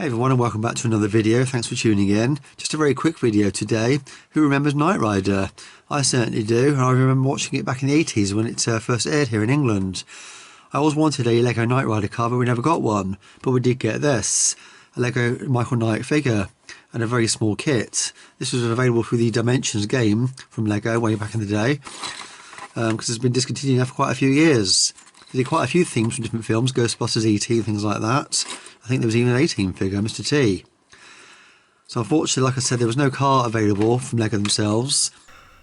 everyone and welcome back to another video. Thanks for tuning in. Just a very quick video today. Who remembers Knight Rider? I certainly do. I remember watching it back in the 80s when it first aired here in England. I always wanted a Lego Knight Rider car, but we never got one. But we did get this, a Lego Michael Knight figure and a very small kit. This was available through the Dimensions game from Lego way back in the day, because it's been discontinued now for quite a few years. They did quite a few themes from different films, Ghostbusters, E.T. and things like that. I think there was even an A-Team figure, Mr. T. So unfortunately, like I said, there was no car available from Lego themselves.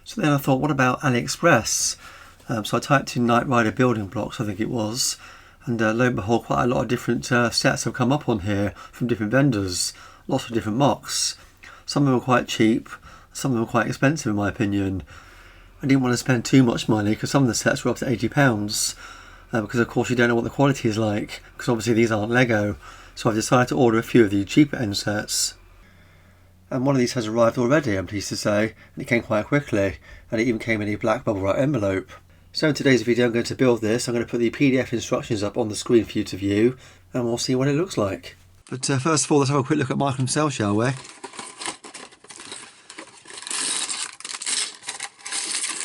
So then I thought, what about AliExpress? So I typed in Knight Rider building blocks, I think it was, and lo and behold, quite a lot of different sets have come up on here from different vendors. Lots of different mocks. Some of them are quite cheap, some of them are quite expensive in my opinion. I didn't want to spend too much money because some of the sets were up to £80. Because of course you don't know what the quality is like, because obviously these aren't Lego. So I've decided to order a few of the cheaper end sets. And one of these has arrived already, I'm pleased to say, and it came quite quickly, and it even came in a black bubble wrap envelope. So in today's video I'm going to build this. I'm going to put the PDF instructions up on the screen for you to view, and we'll see what it looks like. But first of all, let's have a quick look at Michael himself, shall we? I'm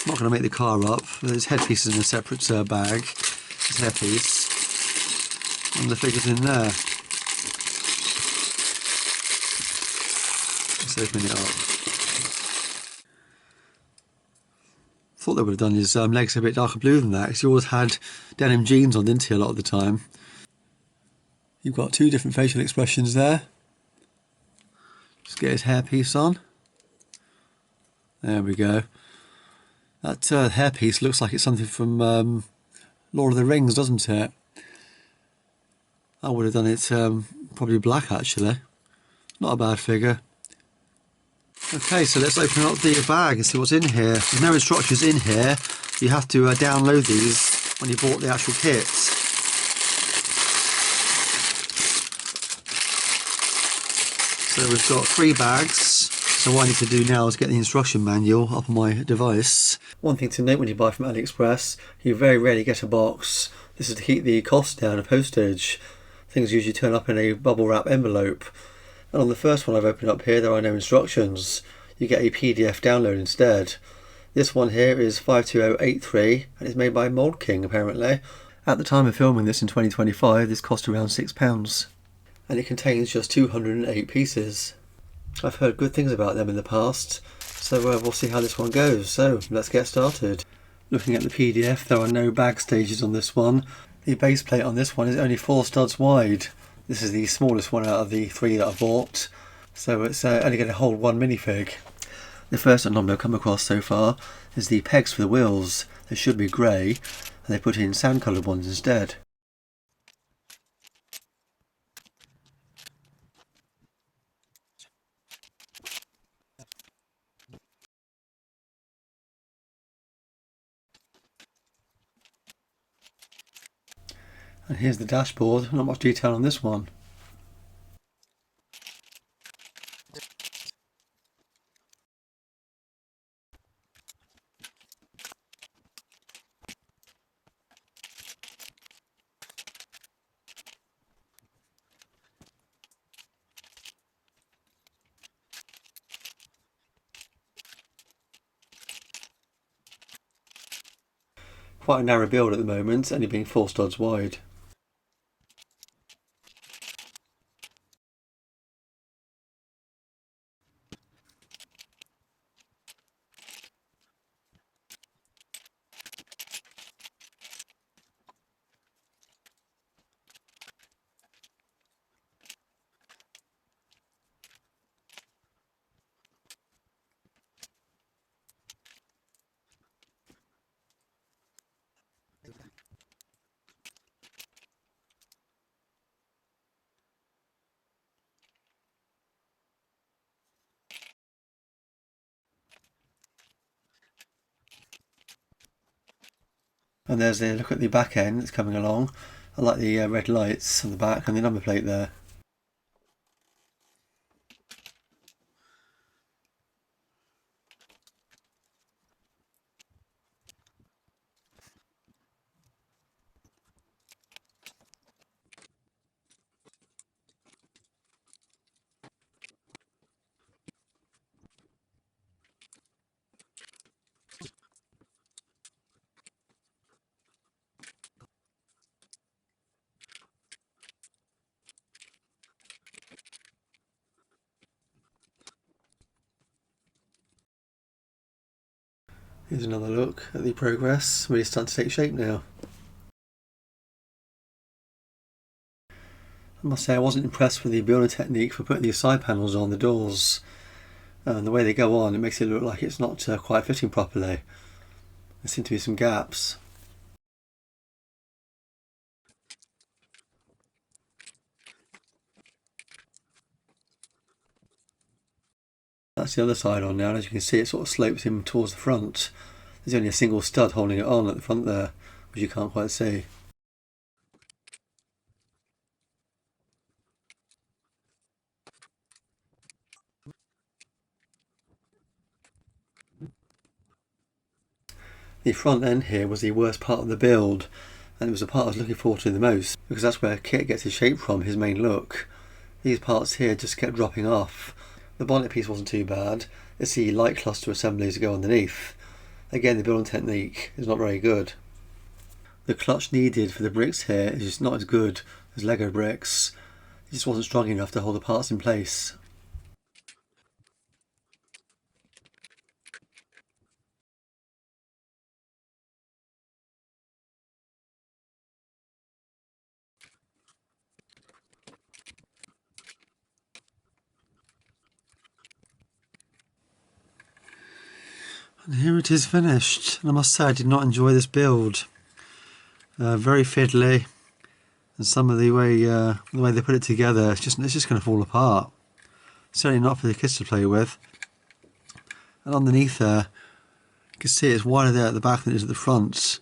not going to make the car up. There's headpieces in a separate bag. This hairpiece. And the figure's in there. Let's open it up. Thought they would have done his legs a bit darker blue than that, because he always had denim jeans on, didn't he, a lot of the time. You've got two different facial expressions there. Just get his hairpiece on. There we go. That hairpiece looks like it's something from Lord of the Rings, doesn't it? I would have done it probably black, actually. Not a bad figure. Okay, so let's open up the bag and see what's in here. There's no instructions in here. You have to download these when you bought the actual kit. So we've got 3 bags. So what I need to do now is get the instruction manual up on my device. One thing to note when you buy from AliExpress, you very rarely get a box. This is to keep the cost down of postage. Things usually turn up in a bubble wrap envelope. And on the first one I've opened up here, there are no instructions. You get a PDF download instead. This one here is 52083 and it's made by Mould King apparently. At the time of filming this in 2025, this cost around £6. And it contains just 208 pieces. I've heard good things about them in the past, so we'll see how this one goes. So let's get started. Looking at the PDF, there are no bag stages on this one. The base plate on this one is only 4 studs wide. This is the smallest one out of the 3 that I bought, so it's only going to hold 1 minifig. The first anomaly I've come across so far is the pegs for the wheels. They should be grey, and they put in sand coloured ones instead. And here's the dashboard, not much detail on this one. Quite a narrow build at the moment, only being 4 studs wide. And there's a look at the back end that's coming along. I like the red lights on the back and the number plate there. Here's another look at the progress, really starting to take shape now. I must say I wasn't impressed with the building technique for putting these side panels on the doors. And the way they go on, it makes it look like it's not quite fitting properly. There seem to be some gaps. That's the other side on now, and as you can see it sort of slopes in towards the front. There's only a single stud holding it on at the front there, which you can't quite see. The front end here was the worst part of the build, and it was the part I was looking forward to the most, because that's where Kitt gets his shape from, his main look. These parts here just kept dropping off. The bonnet piece wasn't too bad, it's the light cluster assemblies that go underneath. Again, the building technique is not very good. The clutch needed for the bricks here is just not as good as Lego bricks. It just wasn't strong enough to hold the parts in place. And here it is finished, and I must say I did not enjoy this build. Very fiddly, and some of the way they put it together, it's just going to fall apart. Certainly not for the kids to play with. And underneath there, you can see it's wider there at the back than it is at the front.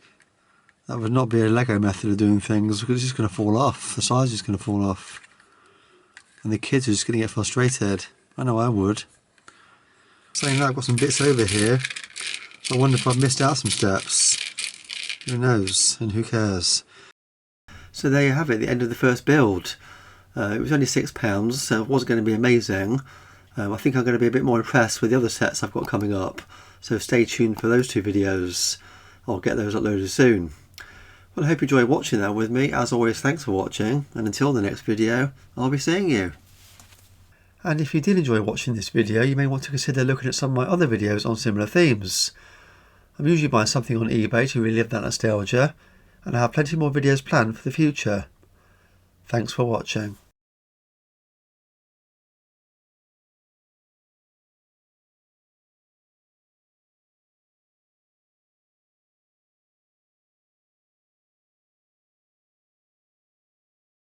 That would not be a Lego method of doing things, because it's just going to fall off. The size is going to fall off, and the kids are just going to get frustrated. I know I would. Saying that, I've got some bits over here. I wonder if I've missed out some steps. Who knows, and who cares? So there you have it, the end of the first build. It was only £6, so it wasn't going to be amazing. I think I'm going to be a bit more impressed with the other sets I've got coming up. So stay tuned for those two videos. I'll get those uploaded soon. Well, I hope you enjoyed watching that with me. As always, thanks for watching. And until the next video, I'll be seeing you. And if you did enjoy watching this video, you may want to consider looking at some of my other videos on similar themes. I'm usually buying something on eBay to relive that nostalgia, and I have plenty more videos planned for the future. Thanks for watching.